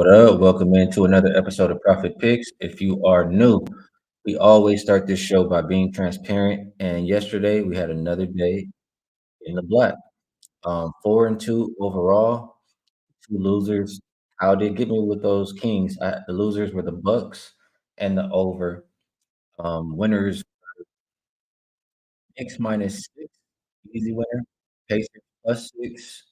up? Welcome into another episode of Profit Picks. If you are new, we always start this show by being transparent. And yesterday we had another day in the black. 4-2 overall, two losers. How did get me with those Kings? The losers were the Bucks and the over. Winners X -6, easy winner. Pacers +6.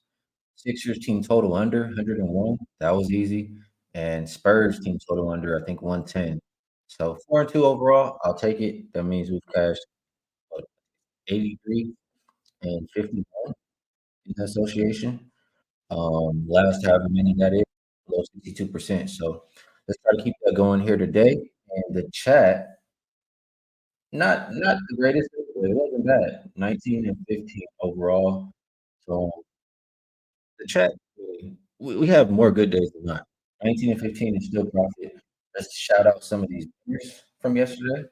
Sixers team total under 101. That was easy. And Spurs team total under, I think 110. So 4-2 overall. I'll take it. That means we've cashed what, 83 and 51 in the association. Last however many that is, below 62%. So let's try to keep that going here today. And the chat, not the greatest, but it wasn't bad. 19 and 15 overall. So the chat, we have more good days than not. 19 and 15 is still profit. Let's shout out some of these winners from yesterday.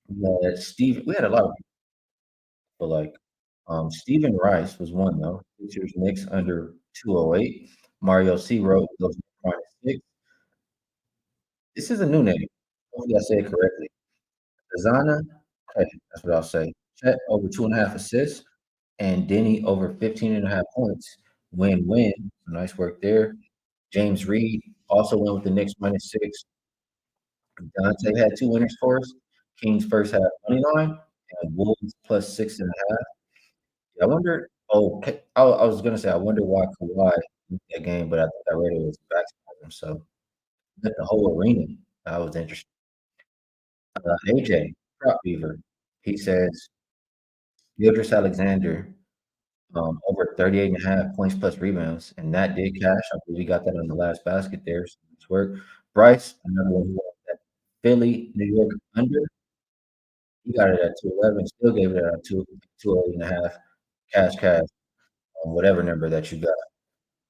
We had a lot of people like Stephen Rice was one though. Features Knicks under 208. Mario C wrote those -6. This is a new name. Hopefully I say it correctly. Zana, okay, that's what I'll say. Chet over 2.5 assists and Denny over 15.5 points. Win-win. Nice work there. James Reed also went with the Knicks -6. Dante had two winners for us. Kings first half money line and Wolves +6.5. I wonder. Oh, I was gonna say I wonder why Kawhi lose that game, but I think I read it was back him. So got the whole arena. That was interesting. AJ Prop Beaver. He says Gildress Alexander over 38.5 points plus rebounds, and that did cash. I believe we got that on the last basket there. So nice work. Bryce, another one who won that Philly, New York under. He got it at 211, still gave it at 208.5. Cash, on whatever number that you got.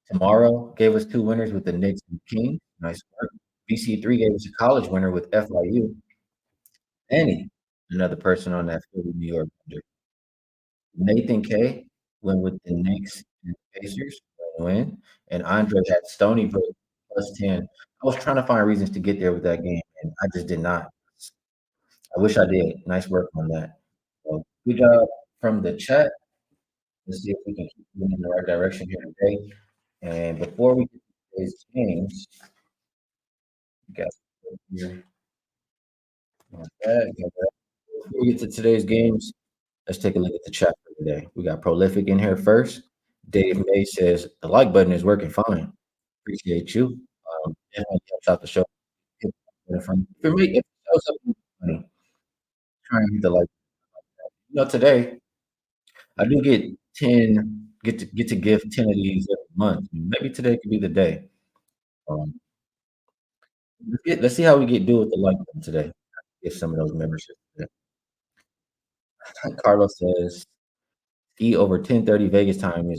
Tomorrow gave us two winners with the Knicks and King. Nice work. BC3 gave us a college winner with FIU. Annie, another person on that Philly, New York under. Nathan K went with the Knicks and Pacers win. And Andre had Stony Brook +10. I was trying to find reasons to get there with that game, and I just did not. I wish I did. Nice work on that. So good job from the chat. Let's see if we can keep moving in the right direction here today. And before we get to today's games, we got here. Like that. Before we get to today's games, let's take a look at the chat for today. We got Prolific in here first. Dave May says the like button is working fine. Appreciate you. Definitely helps out the show. For me, if it shows up funny, try and hit the like. Today I do get 10, get to give 10 of these every month. Maybe today could be the day. Um, let's see how we do with the like button today. Get some of those memberships. Today. Carlos says E over 10:30 Vegas time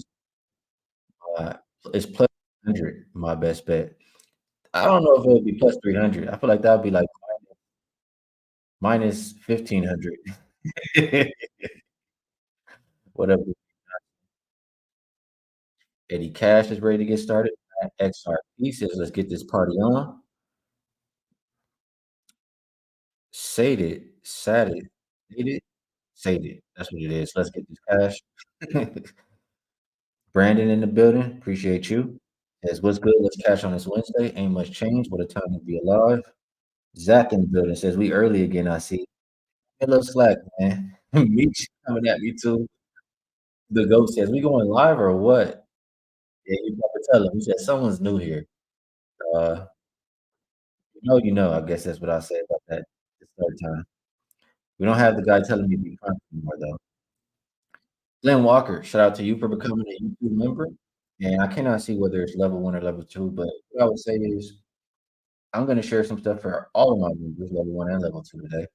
uh, is plus 100. My best bet. I don't know if it would be plus 300. I feel like that would be like minus 1,500. Whatever. Eddie Cash is ready to get started. XRP says, let's get this party on. Sated. Sated. That's what it is. Let's get this cash. Brandon in the building. Appreciate you. Says, what's good? Let's cash on this Wednesday. Ain't much change. What a time to be alive. Zach in the building says, we early again, I see. A little slack, man. Meech coming at me too. The ghost says, we going live or what? Yeah, you never tell him. He said, someone's new here. Uh, I guess that's what I'll say about that this third time. We don't have the guy telling me to be prompt anymore, though. Glenn Walker, shout out to you for becoming a YouTube member. And I cannot see whether it's level 1 or level 2, but what I would say is I'm going to share some stuff for all of my members, level 1 and level 2 today.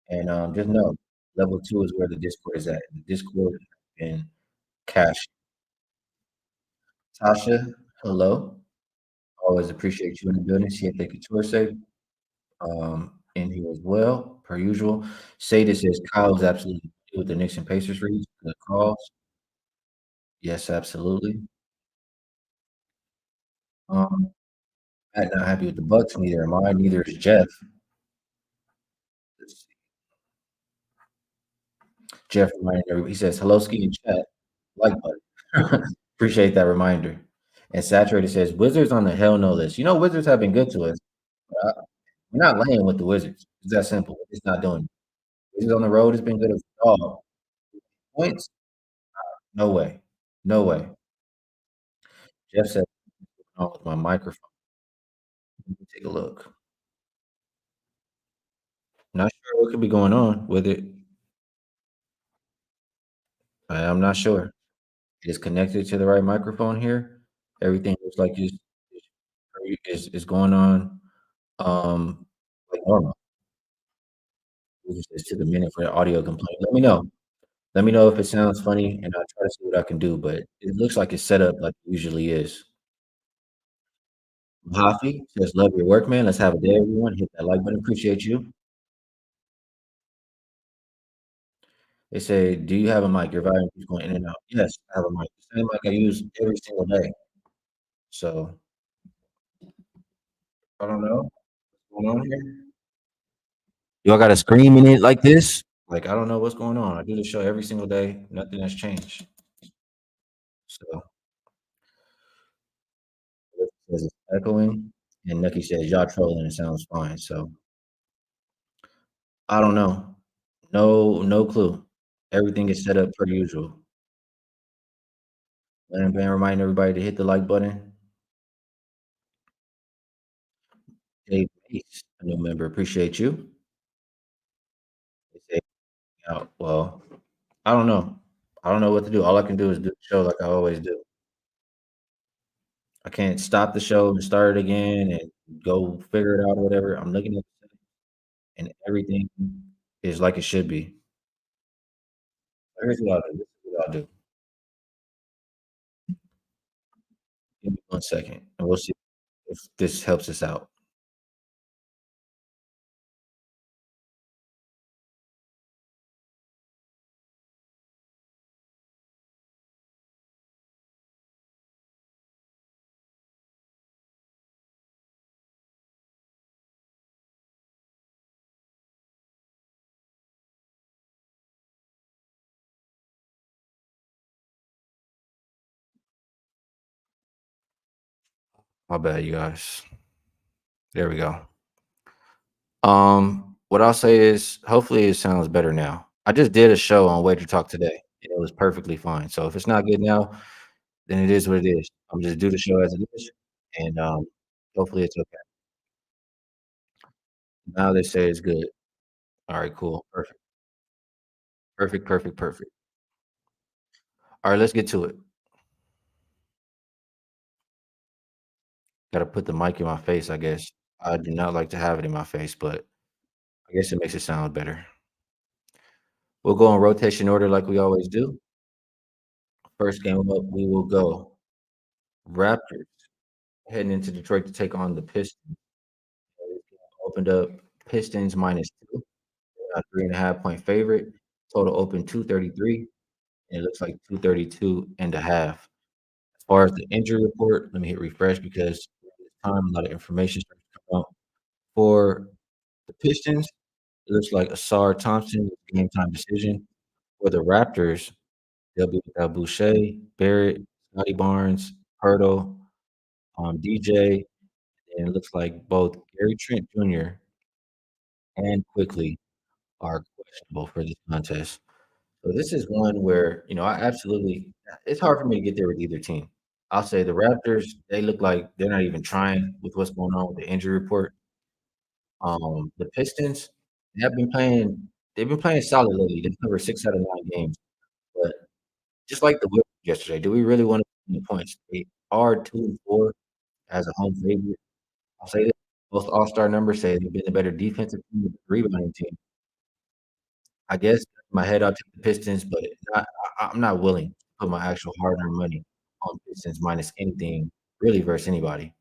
And just know, level 2 is where the Discord is at. The Discord and cash. Tasha, hello. Always appreciate you in the building. See if they could tour safe. In here as well, per usual. Sada says Kyle is absolutely with the Knicks and Pacers reads. Good calls. Yes, absolutely. Um, Matt not happy with the Bucks, neither am I, neither is Jeff. Jeff reminded everybody, he says, "Hello, Ski in chat, like button." Appreciate that reminder. And Saturated says, "Wizards on the hell no list." You know, Wizards have been good to us. Uh, we're not laying with the Wizards. It's that simple. It's not doing it. Wizards on the road has been good as all. Points? No way. No way. Jeff said, "What's wrong with my microphone?" Let me take a look. Not sure what could be going on with it. I'm not sure. It is connected to the right microphone here. Everything looks like is going on like normal. It's took a minute for the audio complaint. Let me know. Let me know if it sounds funny, and I'll try to see what I can do. But it looks like it's set up like it usually is. Hafi says, "Love your work, man. Let's have a day, everyone. Hit that like button. Appreciate you." They say, "Do you have a mic? Your volume keeps going in and out." Yes, I have a mic. The same mic I use every single day. So I don't know what's going on here. Y'all got to scream in it like this? Like I don't know what's going on. I do the show every single day. Nothing has changed. So it says it's echoing, and Nucky says y'all trolling. It sounds fine. So I don't know. No clue. Everything is set up per usual. And been reminding everybody to hit the like button. Dave Mace, a new member. Appreciate you. They say out. Well, I don't know. I don't know what to do. All I can do is do the show like I always do. I can't stop the show and start it again and go figure it out or whatever. I'm looking at the settings and everything is like it should be. Here's what I'll do. This is what I'll do. Give me 1 second and we'll see if this helps us out. My bad, you guys. There we go. What I'll say is hopefully it sounds better now. I just did a show on Wagertalk today and it was perfectly fine. So if it's not good now, then it is what it is. I'm just do the show as it is and hopefully it's okay. Now they say it's good. All right, cool. Perfect. Perfect, perfect, perfect. All right, let's get to it. Gotta put the mic in my face, I guess. I do not like to have it in my face, but I guess it makes it sound better. We'll go in rotation order like we always do. First game up, we will go Raptors heading into Detroit to take on the Pistons. Opened up Pistons -2, 3.5 point favorite. Total open 233, and it looks like 232 and a half. As far as the injury report, let me hit refresh because at this time a lot of information starts to come out. For the Pistons, it looks like Asar Thompson, game time decision. For the Raptors, they'll be without Boucher, Barrett, Scotty Barnes, Hurdle, DJ, and it looks like both Gary Trent Jr. and Quickly are questionable for this contest. So this is one where, I absolutely it's hard for me to get there with either team. I'll say the Raptors, they look like they're not even trying with what's going on with the injury report. The Pistons, they have been playing they've been playing solid lately. They've covered 6 out of 9 games. But just like the Wizards yesterday, do we really want to win the points? They are 2-4 as a home favorite. I'll say this, most all-star numbers say they've been a better defensive team than rebounding team. I guess in my head, I'll take the Pistons, but not I'm not willing to put my actual hard-earned money on Pistons minus anything really versus anybody.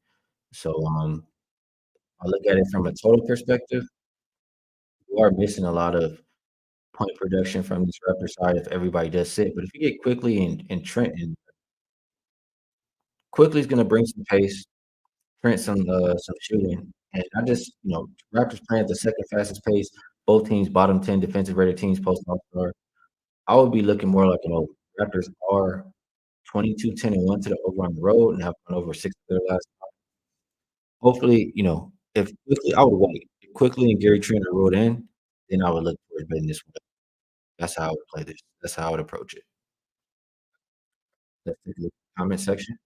So, I look at it from a total perspective. You are missing a lot of point production from this Raptor side if everybody does sit, but if you get Quickly and Trent in, Quickly's gonna bring some pace. Trent some shooting, and I just Raptors playing at the second fastest pace. Both teams bottom 10 defensive rated teams post All-Star. I would be looking more like an over. Raptors are 22-10-1 to the over on the road and have gone over 6 of their last. Hopefully, if quickly I would wait. If quickly and Gary Trent are rolled in, then I would look towards betting this one. That's how I would play this. That's how I would approach it. Let's take a look at the comment section.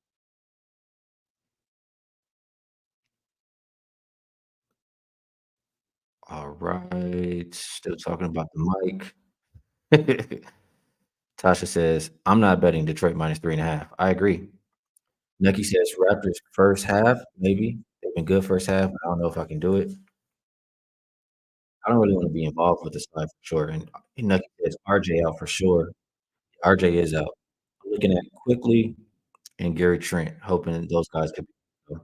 All right. Still talking about the mic. Tasha says, I'm not betting Detroit minus 3.5. I agree. Nucky says Raptors first half, maybe. They've been good first half, but I don't know if I can do it. I don't really want to be involved with this side for sure. And Nucky says RJ out for sure. RJ is out. I'm looking at quickly and Gary Trent, hoping those guys could so,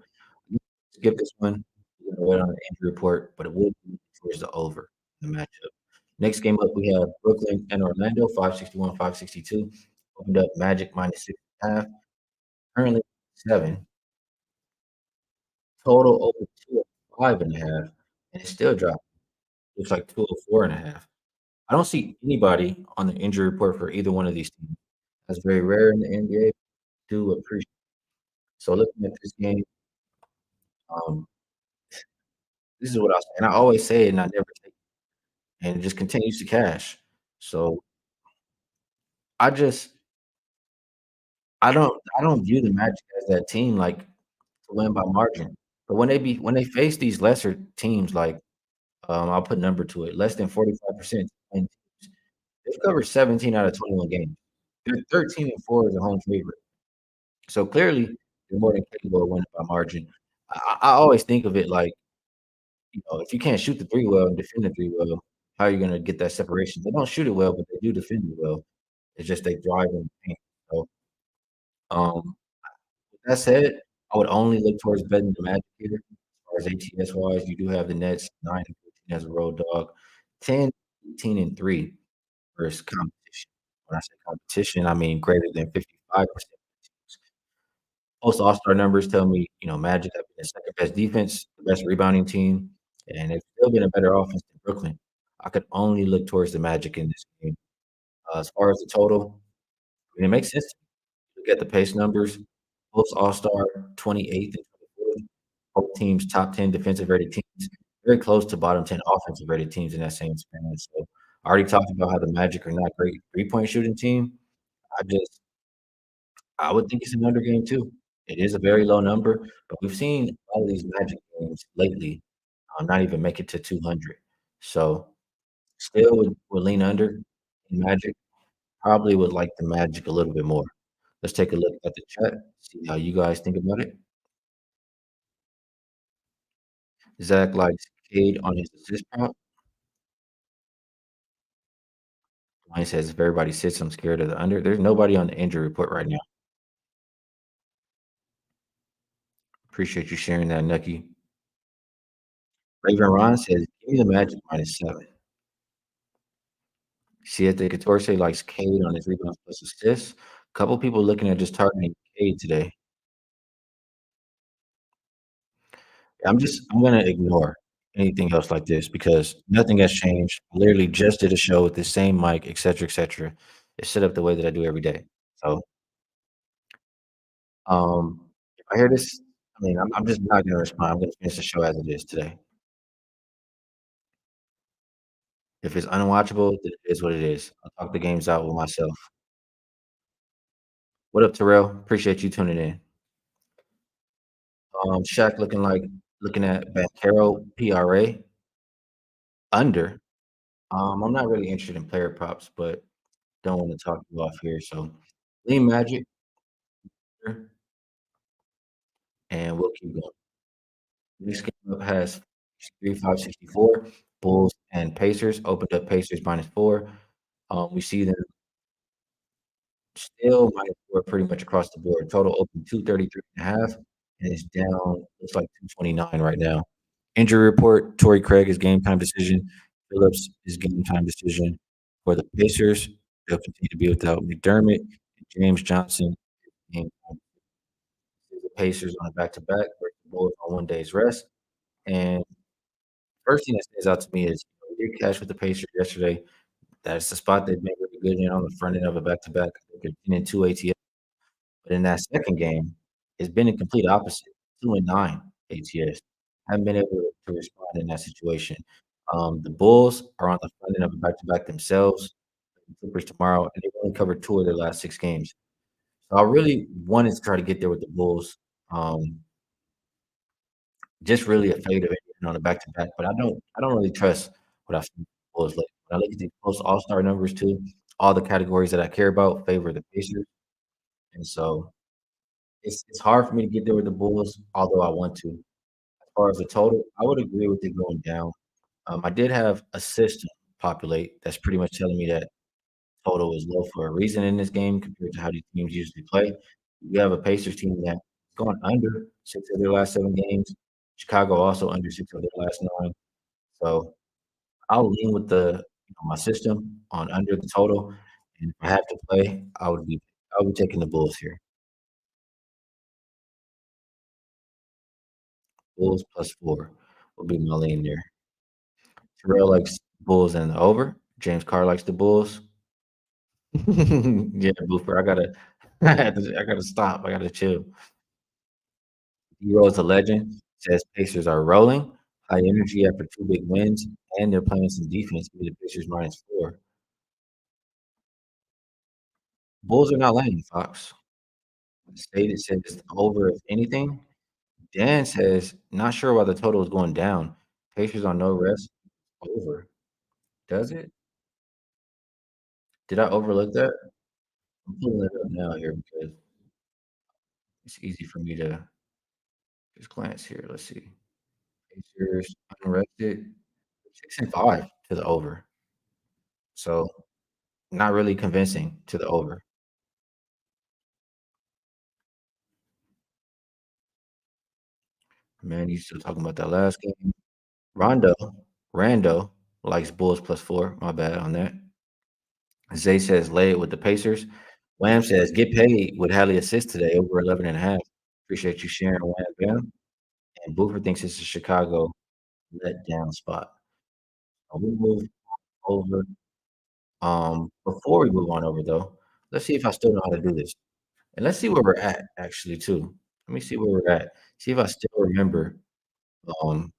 skip this one. We're gonna wait on the injury report, but it will be towards the over in the matchup. Next game up, we have Brooklyn and Orlando, 561, 562. Opened up Magic minus 6.5. Currently 7. Total over 205.5, and it still dropped. Looks like 204.5. I don't see anybody on the injury report for either one of these teams. That's very rare in the NBA. Do appreciate. So looking at this game, um, this is what I say, and I always say it, and I never take it, and it just continues to cash. So I just I don't view the Magic as that team like to win by margin. But when they face these lesser teams, like I'll put number to it, less than 45%, and they've covered 17 out of 21 games. They're 13-4 as a home favorite. So clearly, they're more than capable of winning by margin. I always think of it like, if you can't shoot the three well and defend the three well, how are you gonna get that separation? They don't shoot it well, but they do defend it well. It's just they thrive in the paint. So, with that said, I would only look towards betting the Magic here. As far as ATS wise, you do have the Nets 9-14 as a road dog, 10, 18-3 versus competition. When I say competition, I mean greater than 55%. Most All-Star numbers tell me, Magic have been the second best defense, the best rebounding team, and they've still been a better offense than Brooklyn. I could only look towards the Magic in this game. As far as the total, I mean, it makes sense to me. Look at the pace numbers. Post All-Star 28th and 24th. Both teams top 10 defensive rated teams. Very close to bottom 10 offensive rated teams in that same span. So I already talked about how the Magic are not great three-point shooting team. I just I would think it's an under game too. It is a very low number, but we've seen all of these Magic games lately, not even make it to 200. So still would lean under in Magic. Probably would like the Magic a little bit more. Let's take a look at the chat, see how you guys think about it. Zach likes Cade on his assist prop. Dwayne says if everybody sits, I'm scared of the under. There's nobody on the injury report right now. Appreciate you sharing that, Nucky. Raven Ron says, give me the Magic -7. Siete Catorce likes Cade on his rebounds plus assists. Couple people looking at just targeting Cade today. I'm gonna ignore anything else like this because nothing has changed. I literally just did a show with the same mic, etc., etc. It's set up the way that I do every day. So, if I hear this, I mean, I'm just not gonna respond. I'm gonna finish the show as it is today. If it's unwatchable, then it is what it is. I'll talk the games out with myself. What up, Terrell? Appreciate you tuning in. Shaq looking at Bankero PRA under. I'm not really interested in player props, but don't want to talk you off here. So lean Magic, and we'll keep going. Next game up has 564. Bulls and Pacers opened up Pacers -4. We see them still -4 pretty much across the board. Total open 233.5, and it's down. Looks like 229 right now. Injury report: Torrey Craig is game time decision. Phillips is game time decision for the Pacers. They'll continue to be without McDermott and James Johnson. Game time. The Pacers on a back to back. Bulls on 1 day's rest. And first thing that stands out to me is we did cash with the Pacers yesterday. That's the spot they've been really good in on the front end of a back-to-back. They're 10-2 ATS. But in that second game, it's been a complete opposite, 2-9 ATS. Haven't been able to respond in that situation. The Bulls are on the front end of a back-to-back themselves. The Clippers tomorrow, and they've only covered 2 of their last 6 games. So I really wanted to try to get there with the Bulls. Um, just really a fade of it on a back-to-back, but I don't really trust what I've seen from the Bulls lately. When I look at the post All-Star numbers too, all the categories that I care about favor the Pacers, and so it's hard for me to get there with the Bulls, although I want to. As far as the total, I would agree with it going down. I did have a system populate that's pretty much telling me that total is low for a reason in this game compared to how these teams usually play. You have a Pacers team that's gone under 6 of their last 7 games. Chicago also under 6 of their last 9. So I'll lean with my system on under the total, and if I have to play, I would be taking the Bulls here. Bulls +4 will be my lean there. Terrell likes Bulls and the over. James Carr likes the Bulls. Yeah, Boofer, I gotta stop. I gotta chill. D-Rose a legend, says Pacers are rolling, high energy after 2 big wins, and they're playing some defense. Give me the Pacers -4. Bulls are not laying, Fox. Stated says over if anything. Dan says, "Not sure why the total is going down. Pacers on no rest, over." Does it? Did I overlook that? I'm pulling it up now here because it's easy for me to just glance here. Let's see. Pacers unrested, 6 and 5 to the over. So, not really convincing to the over. Man, you still talking about that last game. Rondo Rando likes Bulls +4. My bad on that. Zay says, "Lay it with the Pacers." Wham says, "Get paid with Hallie assists today, over 11.5. Appreciate you sharing, Wham Bam." And Boofer thinks it's a Chicago letdown spot. We move over. Before we move on over though, let's see if I still know how to do this. And let's see where we're at actually too. Let me see where we're at. See if I still remember, um,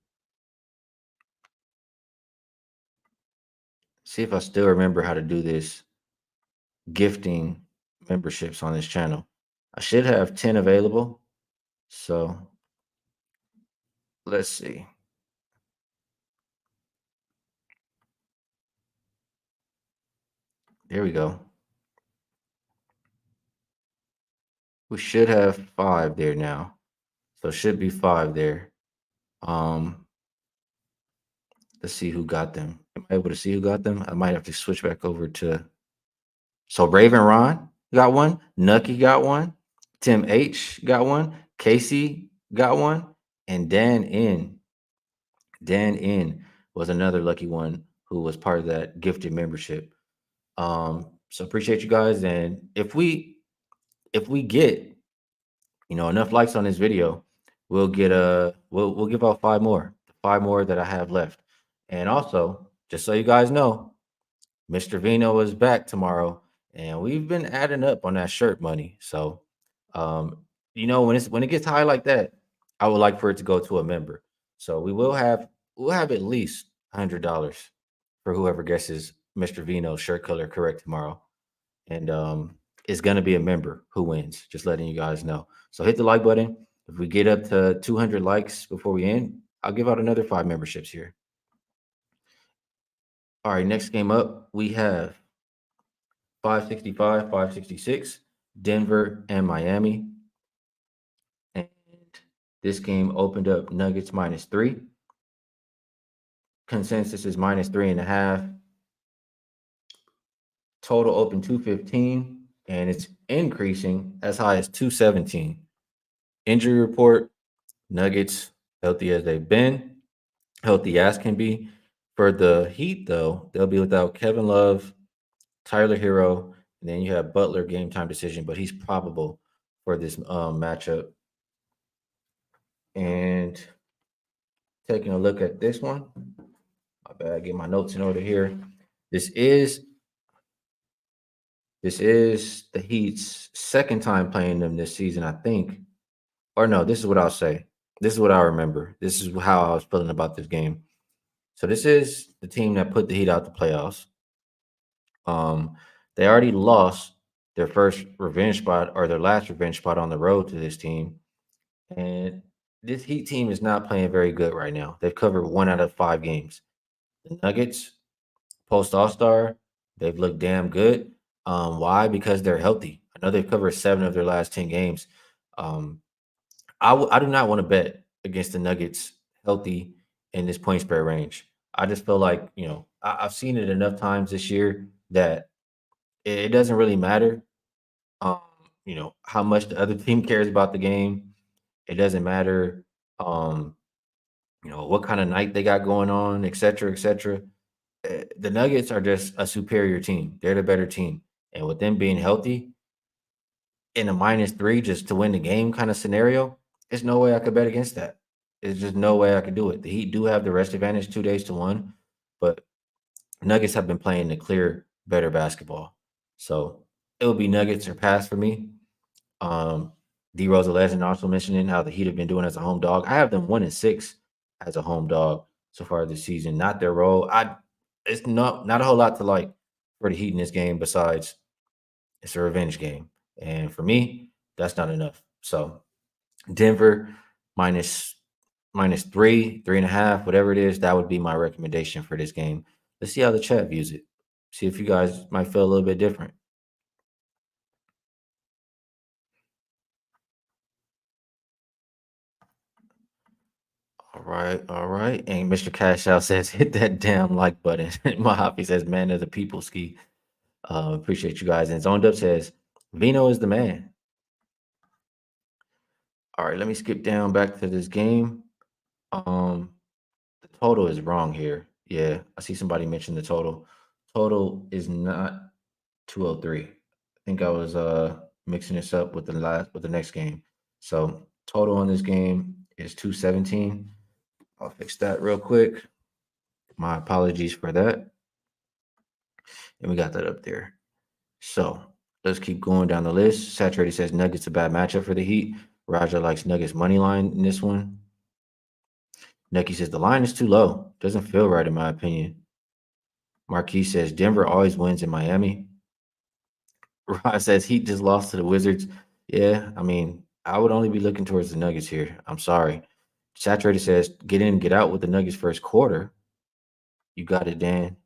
see if I still remember how to do this gifting memberships on this channel. I should have 10 available. So let's see. There we go. We should have 5 there now. So it should be 5 there. Um, let's see who got them. Am I able to see who got them? I might have to switch back over to. So Raven Ron got one, Nucky got one, Tim H got one, Casey got one, and Dan N was another lucky one who was part of that gifted membership. So appreciate you guys. And if we get enough likes on this video, we'll give out 5 more that I have left. And also, just so you guys know, Mr. Vino is back tomorrow, and we've been adding up on that shirt money. So, um, when it gets high like that, I would like for it to go to a member. So we'll have at least $100 for whoever guesses Mr. Vino's shirt color correct tomorrow, and it's gonna be a member who wins. Just letting you guys know. So hit the like button. If we get up to 200 likes before we end, I'll give out another 5 memberships here. All right, next game up, we have 565, 566, Denver and Miami. And this game opened up Nuggets -3. Consensus is -3.5. Total open 215, and it's increasing as high as 217. Injury report, Nuggets healthy as they've been, healthy as can be. For the Heat, though, they'll be without Kevin Love, Tyler Hero, and then you have Butler game time decision, but he's probable for this matchup. And taking a look at this one, my bad, get my notes in order here. This is this is the Heat's second time playing them this season, I think. Or no, this is what I'll say. This is what I remember. This is how I was feeling about this game. So this is the team that put the Heat out the playoffs. Um, they already lost their first revenge spot or their last revenge spot on the road to this team. And this Heat team is not playing very good right now. They've covered 1 out of 5 games. The Nuggets, post All Star, they've looked damn good. Why? Because they're healthy. I know they've covered 7 of their last 10 games. Um, I do not want to bet against the Nuggets healthy in this point spread range. I just feel like, I've seen it enough times this year that it doesn't really matter, um, how much the other team cares about the game. It doesn't matter, um, what kind of night they got going on, et cetera, et cetera. The Nuggets are just a superior team. They're the better team. And with them being healthy in a -3 just to win the game kind of scenario, there's no way I could bet against that. There's just no way I could do it. The Heat do have the rest advantage 2 days to one, but Nuggets have been playing the clear better basketball. So it will be Nuggets or pass for me. D Rose a legend also mentioning how the Heat have been doing as a home dog. I have them 1-6 as a home dog so far this season. Not their role. It's not a whole lot to like for the Heat in this game besides it's a revenge game. And for me, that's not enough. So Denver minus -3, 3.5, whatever it is, that would be my recommendation for this game. Let's see how the chat views it. See if you guys might feel a little bit different. All right, all right. And Mr. Cash Out says, hit that damn like button. Mojave says, man of the people, Ski. Appreciate you guys. And Zoned Up says, Vino is the man. All right, let me skip down back to this game. The total is wrong here. Yeah, I see somebody mention the total. Total is not 203. I think I was mixing this up with the next game. So total on this game is 217. I'll fix that real quick. My apologies for that. And we got that up there. So let's keep going down the list. Saturated says Nuggets a bad matchup for the Heat. Roger likes Nuggets money line in this one. Nucky says the line is too low. Doesn't feel right in my opinion. Marquis says Denver always wins in Miami. Rod says Heat just lost to the Wizards. Yeah, I mean, I would only be looking towards the Nuggets here. I'm sorry. Saturated says get in, get out with the Nuggets first quarter. You got it, Dan.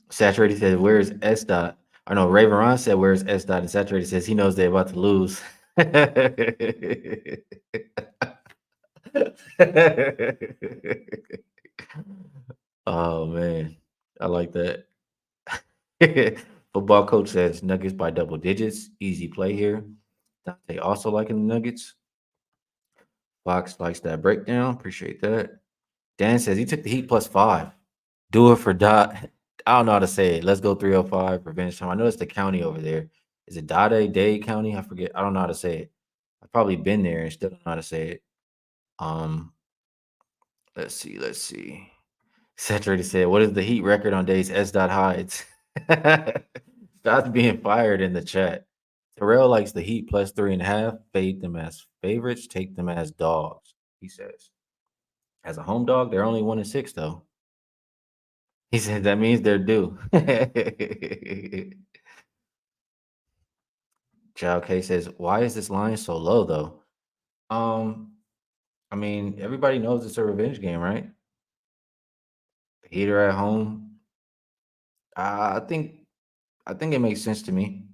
Saturated says, where's S dot? I know Ray Varon said, where's S dot? And Saturated says he knows they're about to lose. Oh man, I like that. Football coach says Nuggets by double digits. Easy play here. Dante also liking the Nuggets. Fox likes that breakdown. Appreciate that. Dan says he took the Heat +5. Do it for Dot. I don't know how to say it. Let's go 305 revenge time. I know it's the county over there. Is it Dade Day County? I forget. I don't know how to say it. I've probably been there and still don't know how to say it. Um, let's see. Let's see. Saturated said, "What is the Heat record on days S. Dot hides?" Stop being fired in the chat. Terrell likes the Heat +3.5. Fade them as favorites. Take them as dogs. He says, as a home dog, they're only 1-6 though. He said that means they're due. Child K says, "Why is this line so low though?" Um, I mean, everybody knows it's a revenge game, right? The Heat are at home. I think it makes sense to me.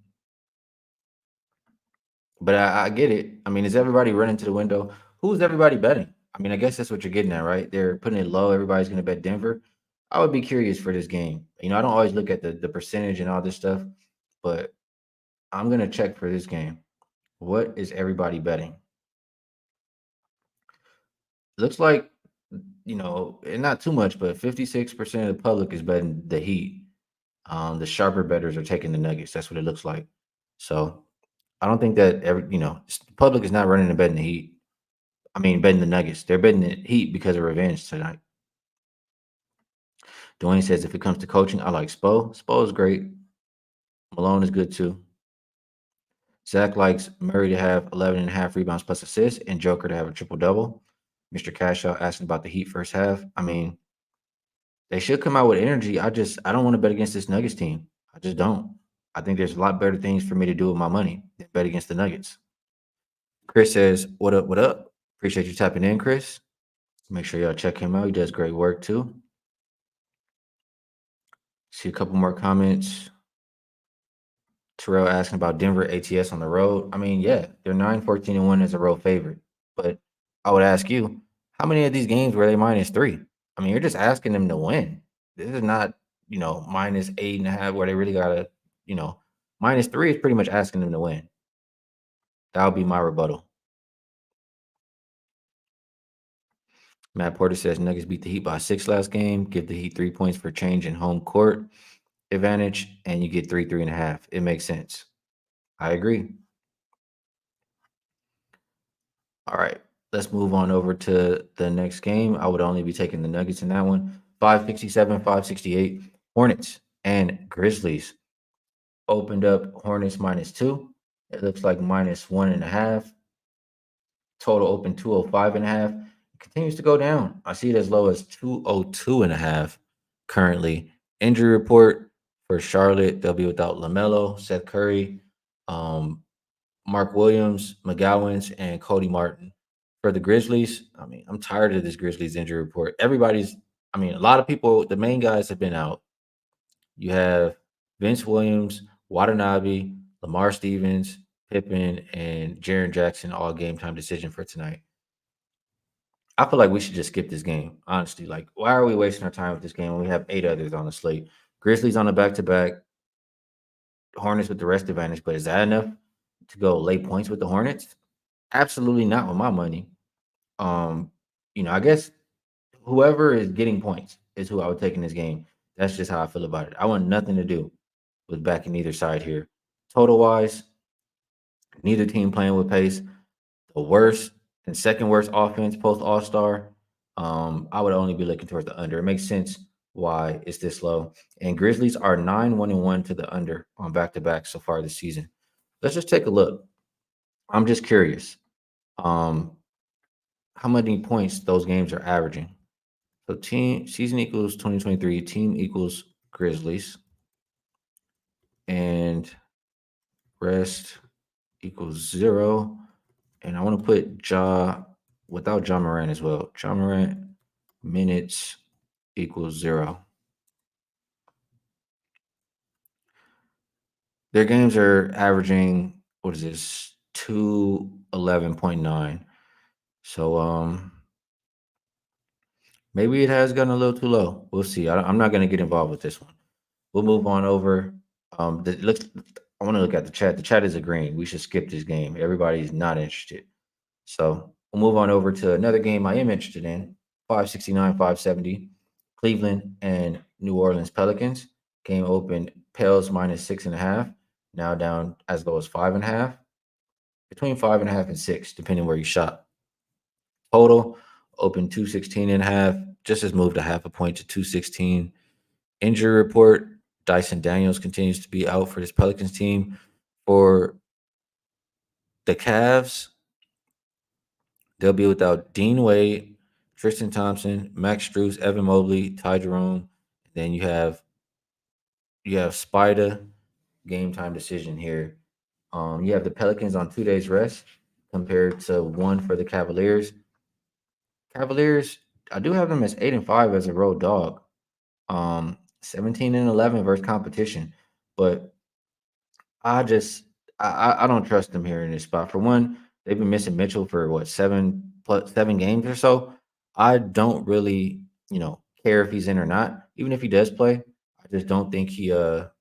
But I get it. I mean, is everybody running to the window? Who's everybody betting? I mean, I guess that's what you're getting at, right? They're putting it low. Everybody's going to bet Denver. I would be curious for this game. I don't always look at the percentage and all this stuff, but I'm going to check for this game. What is everybody betting? Looks like, and not too much, but 56% of the public is betting the Heat. The sharper bettors are taking the Nuggets. That's what it looks like. So I don't think that the public is not running to bet in the Heat. I mean, betting the Nuggets. They're betting the Heat because of revenge tonight. Dwayne says if it comes to coaching, I like Spo. Spo is great. Malone is good too. Zach likes Murray to have 11 and a half rebounds plus assists and Joker to have a triple double. Mr. Cashout asking about the Heat first half. I mean, they should come out with energy. I don't want to bet against this Nuggets team. I just don't. I think there's a lot better things for me to do with my money than bet against the Nuggets. Chris says, "What up? What up? Appreciate you tapping in, Chris. Make sure y'all check him out. He does great work too." See a couple more comments. Terrell asking about Denver ATS on the road. I mean, yeah, they're 9-14-1 as a road favorite. But I would ask you, how many of these games were they -3? I mean, you're just asking them to win. This is not, -8.5 where they really gotta, you know, -3 is pretty much asking them to win. That would be my rebuttal. Matt Porter says Nuggets beat the Heat by 6 last game. Give the Heat 3 points for change in home court advantage, and you get 3.5. It makes sense. I agree. All right, let's move on over to the next game. I would only be taking the Nuggets in that one. 567, 568. Hornets and Grizzlies opened up Hornets -2. It looks like -1.5. Total open 205.5. It continues to go down. I see it as low as 202.5 currently. Injury report for Charlotte. They'll be without LaMelo, Seth Curry, Mark Williams, McGowens, and Cody Martin. For the Grizzlies, I mean, I'm tired of this Grizzlies injury report. A lot of people, the main guys have been out. You have Vince Williams, Watanabe, Lamar Stevens, Pippen, and Jaren Jackson all game time decision for tonight. I feel like we should just skip this game, honestly. Like, why are we wasting our time with this game when we have 8 others on the slate? Grizzlies on the back to back, Hornets with the rest advantage, but is that enough to go lay points with the Hornets? Absolutely not with my money. I guess whoever is getting points is who I would take in this game. That's just how I feel about it. I want nothing to do with backing either side here. Total wise, neither team playing with pace. The worst and second worst offense post All Star. I would only be looking towards the under. It makes sense why it's this low. And Grizzlies are 9-1-1 to the under on back to back so far this season. Let's just take a look. I'm just curious. How many points those games are averaging? So team season equals 2023, team equals Grizzlies, and rest equals 0. And I want to put without Ja Morant as well. Ja Morant minutes equals 0. Their games are averaging, what is this, 211.9. So maybe it has gotten a little too low. We'll see. I'm not going to get involved with this one. We'll move on over. I want to look at the chat. The chat is agreeing. We should skip this game. Everybody's not interested. So we'll move on over to another game I am interested in. 569, 570. Cleveland and New Orleans Pelicans. Game open Pels -6.5. Now down as low as 5.5. Between 5.5 and 6, depending where you shop. Total open 216.5. Just has moved a half a point to 216. Injury report, Dyson Daniels continues to be out for this Pelicans team. For the Cavs, they'll be without Dean Wade, Tristan Thompson, Max Strus, Evan Mobley, Ty Jerome. Then you have Spider, game time decision here. You have the Pelicans on 2 days rest compared to 1 for the Cavaliers. Cavaliers, I do have them as 8-5 as a road dog. 17-11 versus competition, but I just I don't trust them here in this spot. For one, they've been missing Mitchell for what 7 games or so. I don't really care if he's in or not. Even if he does play, I just don't think he how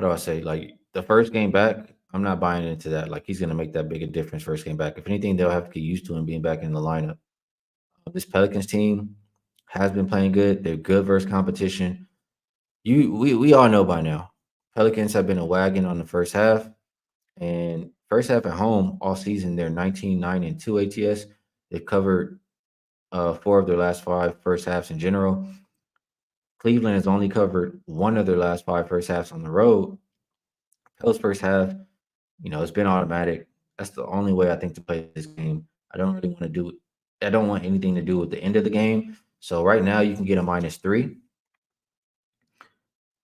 do I say, like, the first game back. I'm not buying into that. Like, he's gonna make that big a difference first game back. If anything, they'll have to get used to him being back in the lineup. This Pelicans team has been playing good. They're good versus competition. We all know by now. Pelicans have been a wagon on the first half, and First half at home all season, they're 19-9-2 ATS. They've covered four of their last five first halves in general. Cleveland has only covered one of their last five first halves on the road. Pels first half, it's been automatic. That's the only way I think to play this game. I don't really want to do it. I don't want anything to do with the end of the game. So right now you can get a -3.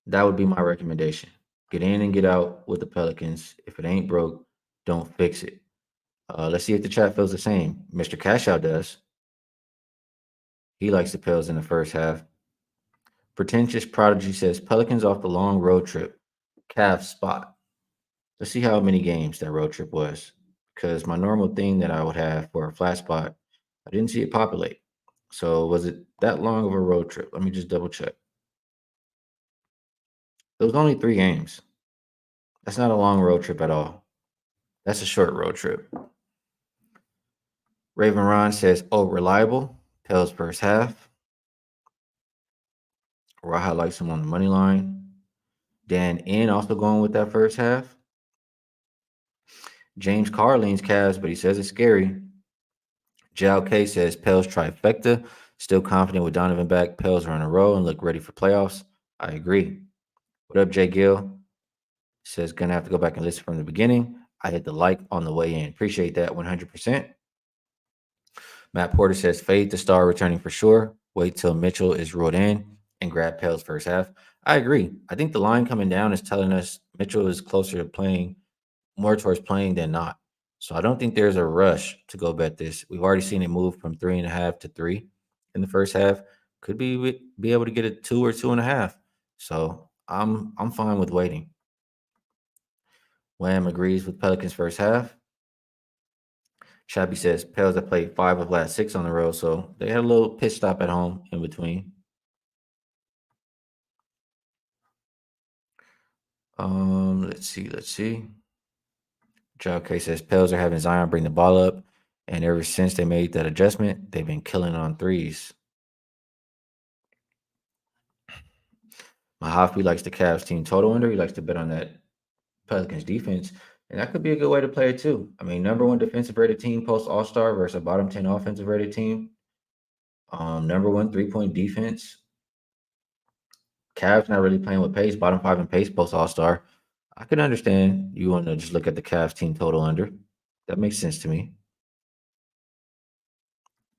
That would be my recommendation. Get in and get out with the Pelicans. If it ain't broke, don't fix it. Let's see if the chat feels the same. Mr. Cashout does. He likes the Pels in the first half. Pretentious Prodigy says Pelicans off the long road trip. Cavs spot. Let's see how many games that road trip was. Because my normal thing that I would have for a flat spot, I didn't see it populate. So was it that long of a road trip? Let me just double check. It was only 3 games. That's not a long road trip at all. That's a short road trip. Raven Ron says, oh, reliable. Pels first half. Raha likes him on the money line. Dan N also going with that first half. James Carr leans Cavs, but he says it's scary. JLK says Pels trifecta. Still confident with Donovan back. Pels are in a row and look ready for playoffs. I agree. What up, Jay Gill? Says gonna have to go back and listen from the beginning. I hit the like on the way in. Appreciate that 100%. Matt Porter says fade the star returning for sure. Wait till Mitchell is ruled in and grab Pels first half. I agree. I think the line coming down is telling us Mitchell is closer to playing, more towards playing than not. So I don't think there's a rush to go bet this. We've already seen it move from 3.5 to 3 in the first half. Could be able to get a 2 or 2.5. So I'm fine with waiting. Wham agrees with Pelicans first half. Shabby says Pels have played 5 of last 6 on the road, so they had a little pit stop at home in between. Let's see. Joe K says Pels are having Zion bring the ball up, and ever since they made that adjustment, they've been killing on threes. Mahaffey likes the Cavs team total under. He likes to bet on that Pelicans defense, and that could be a good way to play it too. I mean, number 1 defensive rated team post All Star versus a bottom 10 offensive rated team. Number 1 3-point defense. Cavs not really playing with pace. Bottom 5 in pace post All Star. I can understand you want to just look at the Cavs team total under. That makes sense to me.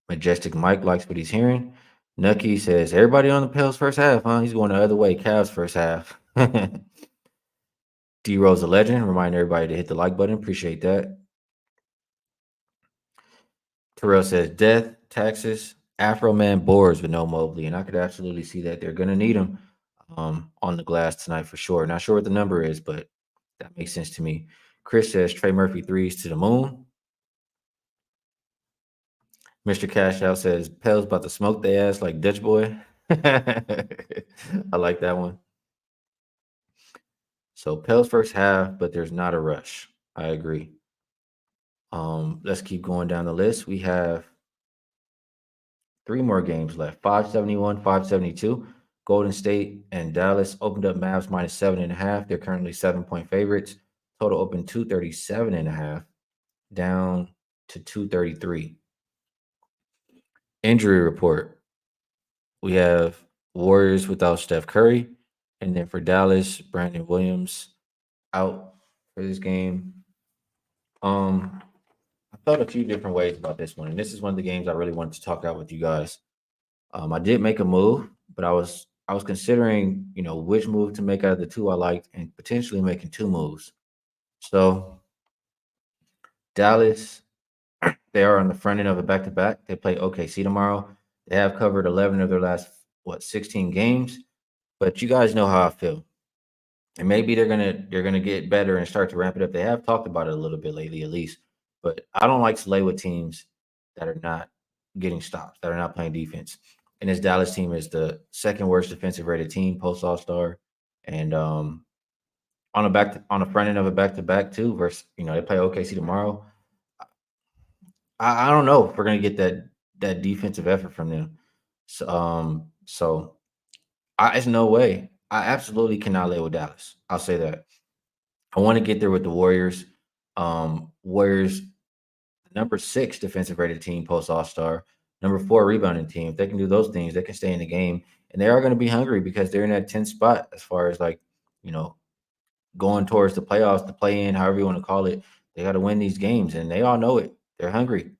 Majestic Mike likes what he's hearing. Nucky says everybody on the Pels first half, huh? He's going the other way. Cavs first half. D Rose a legend. Remind everybody to hit the like button. Appreciate that. Terrell says death, taxes, Afro Man boards with no Mobley, and I could absolutely see that they're gonna need him on the glass tonight for sure. Not sure what the number is, but that makes sense to me. Chris says Trey Murphy threes to the moon. Mr. Cash Out says Pels about to smoke their ass like Dutch boy. I like that one. So Pels first half, but there's not a rush. I agree. Let's keep going down the list. We have 3 more games left. 571, 572. Golden State and Dallas opened up Mavs -7.5. They're currently 7-point favorites. Total open 237.5, down to 233. Injury report. We have Warriors without Steph Curry. And then for Dallas, Brandon Williams out for this game. I felt a few different ways about this one. And this is one of the games I really wanted to talk out with you guys. I did make a move, but I was considering, which move to make out of the 2 I liked and potentially making 2 moves. So Dallas, they are on the front end of a back-to-back. They play OKC tomorrow. They have covered 11 of their last 16 games. But you guys know how I feel. And maybe they're gonna get better and start to ramp it up. They have talked about it a little bit lately, at least. But I don't like to lay with teams that are not getting stops, that are not playing defense. And this Dallas team is the 2nd worst defensive rated team post All Star, and on the front end of a back to back too. Versus they play OKC tomorrow. I don't know if we're gonna get that defensive effort from them. So it's no way. I absolutely cannot lay with Dallas. I'll say that. I want to get there with the Warriors. Warriors number 6 defensive rated team post All Star, number 4 rebounding team. If they can do those things, they can stay in the game, and they are going to be hungry because they're in that 10th spot as far as like you know going towards the playoffs, the play in, however you want to call it. They got to win these games, and they all know it. They're hungry.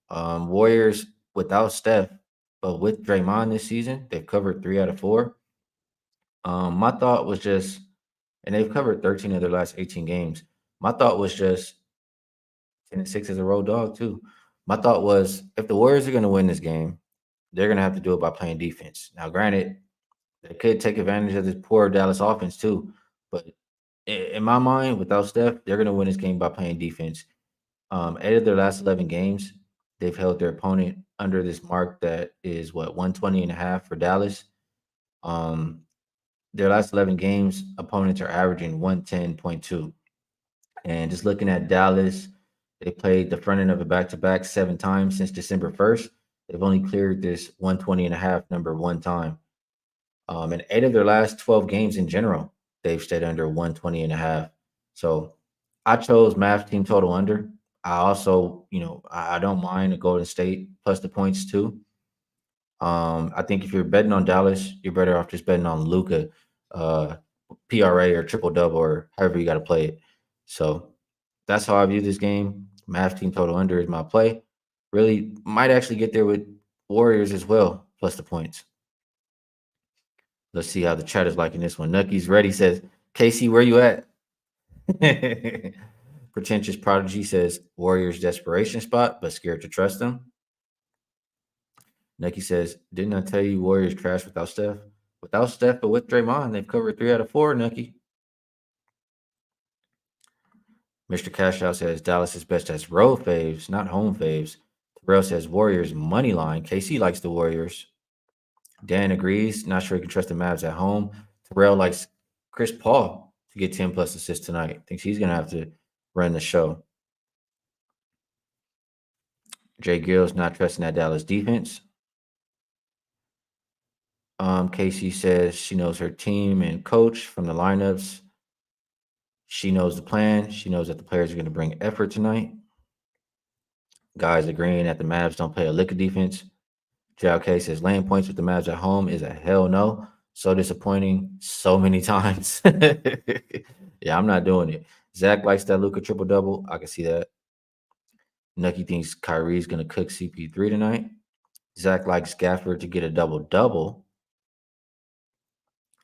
Warriors without Steph, but with Draymond this season, they've covered 3 out of 4. My thought was just, and they've covered 13 of their last 18 games. My thought was just 10-6 as a road dog too. My thought was if the Warriors are going to win this game, they're going to have to do it by playing defense. Now, granted, they could take advantage of this poor Dallas offense too, but in my mind, without Steph, they're going to win this game by playing defense. 8 of their last 11 games, they've held their opponent under this mark that is what 120.5 for Dallas. Um, their last 11 games, opponents are averaging 110.2. And just looking at Dallas, they played the front end of a back-to-back 7 times since December 1st. They've only cleared this 120.5 number 1 time. In 8 of their last 12 games in general, they've stayed under 120.5. So I chose Mavs team total under. I also, I don't mind a Golden State plus the points too. I think if you're betting on Dallas, you're better off just betting on Luca, uh, PRA or triple double or however you got to play it. So that's how I view this game. Mavs team total under is my play. Really might actually get there with Warriors as well, plus the points. Let's see how the chat is liking this one. Nucky's ready says, Casey, where you at? Pretentious Prodigy says, Warriors desperation spot, but scared to trust them. Nucky says, didn't I tell you Warriors trash without Steph? Without Steph, but with Draymond, they've covered 3 out of 4, Nucky. Mr. Cash Out says, Dallas is best as road faves, not home faves. Terrell says, Warriors money line. KC likes the Warriors. Dan agrees. Not sure he can trust the Mavs at home. Terrell likes Chris Paul to get 10 plus assists tonight. Thinks he's going to have to run the show. Jay Gill's not trusting that Dallas defense. Casey says she knows her team and coach from the lineups. She knows the plan. She knows that the players are going to bring effort tonight. Guys agreeing that the Mavs don't play a lick of defense. JLK says laying points with the Mavs at home is a hell no. So disappointing so many times. Yeah, I'm not doing it. Zach likes that Luka triple double. I can see that. Nucky thinks Kyrie's going to cook CP3 tonight. Zach likes Gafford to get a double double.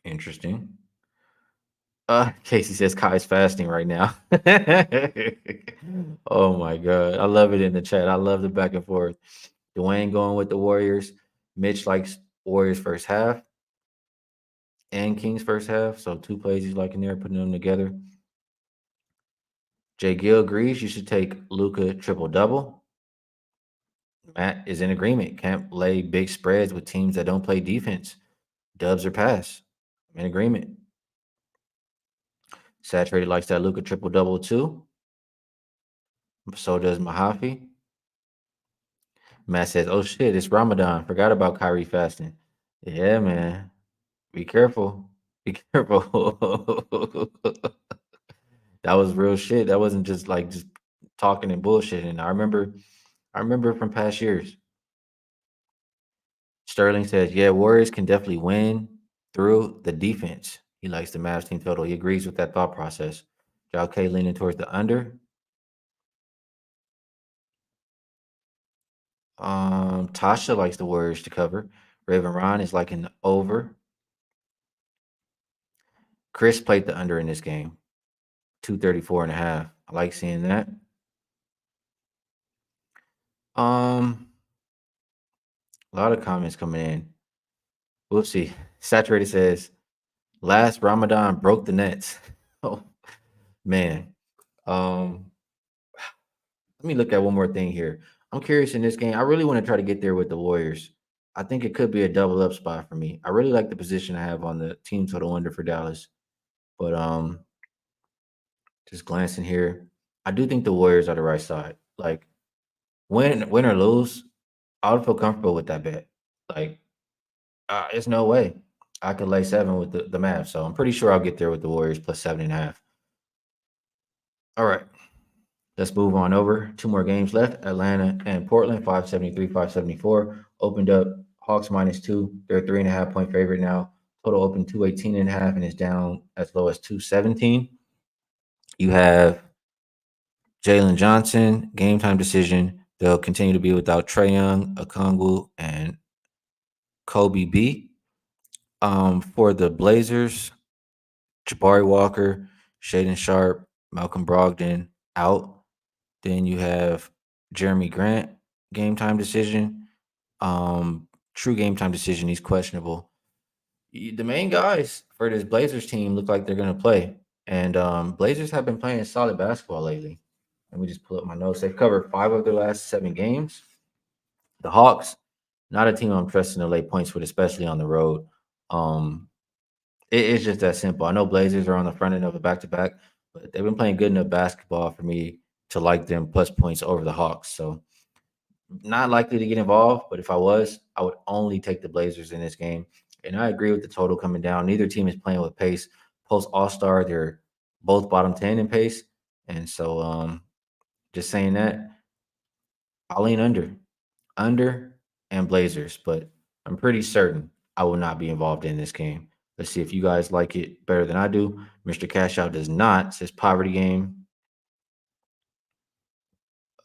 Interesting. Casey says Kai's fasting right now. Oh my god, I love it in the chat. I love the back and forth. Dwayne going with the Warriors. Mitch likes Warriors first half and Kings first half. So 2 plays he's liking there, putting them together. Jay Gill agrees you should take Luka triple double. Matt is in agreement. Can't lay big spreads with teams that don't play defense. Dubs or pass. I'm in agreement. Saturated likes that Luka triple double too. So does Mahafi. Matt says, oh shit, it's Ramadan. Forgot about Kyrie fasting. Yeah, man. Be careful. Be careful. That was real shit. That wasn't just talking and bullshitting. I remember from past years. Sterling says, yeah, Warriors can definitely win through the defense. He likes the Mavs team total. He agrees with that thought process. Jal K leaning towards the under. Tasha likes the Warriors to cover. Raven Ron is liking the over. Chris played the under in this game. 234.5. I like seeing that. A lot of comments coming in. We'll see. Saturated says, last Ramadan broke the Nets. Oh man. Let me look at one more thing here. I'm curious in this game. I really want to try to get there with the Warriors. I think it could be a double up spot for me. I really like the position I have on the team total under for Dallas. But just glancing here, I do think the Warriors are the right side. Like win or lose, I would feel comfortable with that bet. Like it's no way I could lay 7 with the Mavs. So I'm pretty sure I'll get there with the Warriors plus 7.5. All right. Let's move on over. Two more games left. Atlanta and Portland, 573, 574. Opened up Hawks -2. They're 3.5 point favorite now. Total open 218.5 and is down as low as 217. You have Jalen Johnson, game time decision. They'll continue to be without Trae Young, Okongwu, and Kobe B. For the Blazers, Jabari Walker, Shaden Sharp, Malcolm Brogdon out. Then you have Jeremy Grant, game time decision. True game time decision. He's questionable. The main guys for this Blazers team look like they're going to play. And Blazers have been playing solid basketball lately. Let me just pull up my notes. They've covered 5 of their last 7 games. The Hawks, not a team I'm trusting to lay points with, especially on the road. Um, it's just that simple. I know Blazers are on the front end of a back to back, but they've been playing good enough basketball for me to like them plus points over the Hawks. So not likely to get involved, but if I was, I would only take the Blazers in this game. And I agree with the total coming down. Neither team is playing with pace. Post All Star, they're both bottom 10 in pace. And so just saying that, I'll lean under and Blazers, but I'm pretty certain I will not be involved in this game. Let's see if you guys like it better than I do. Mr. Cashout does not. It says poverty game.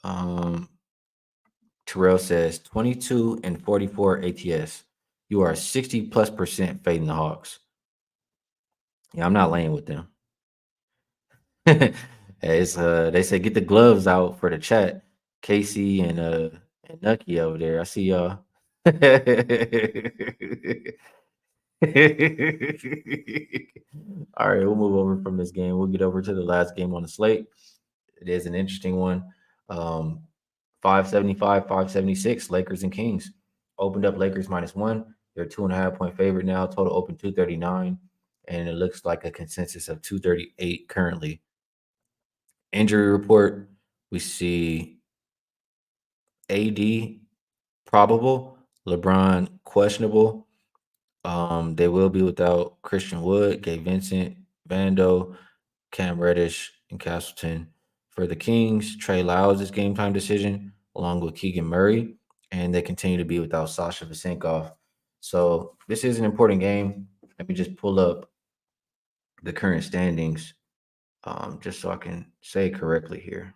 Um, Terrell says 22 and 44 ATS. You are 60+% fading the Hawks. Yeah, I'm not laying with them. It's they say get the gloves out for the chat. Casey and Nucky over there. I see y'all. All right, we'll move over from this game. We'll get over to the last game on the slate. It is an interesting one. Um, 575, 576, Lakers and Kings. Opened up Lakers -1. They're 2.5 point favorite now. Total open 239. And it looks like a consensus of 238 currently. Injury report, we see AD probable, LeBron questionable. They will be without Christian Wood, Gabe Vincent, Vando, Cam Reddish, and Castleton. For the Kings, Trey Lyles' game time decision, along with Keegan Murray, and they continue to be without Sasha Vesenkov. So this is an important game. Let me just pull up the current standings, just so I can say it correctly here.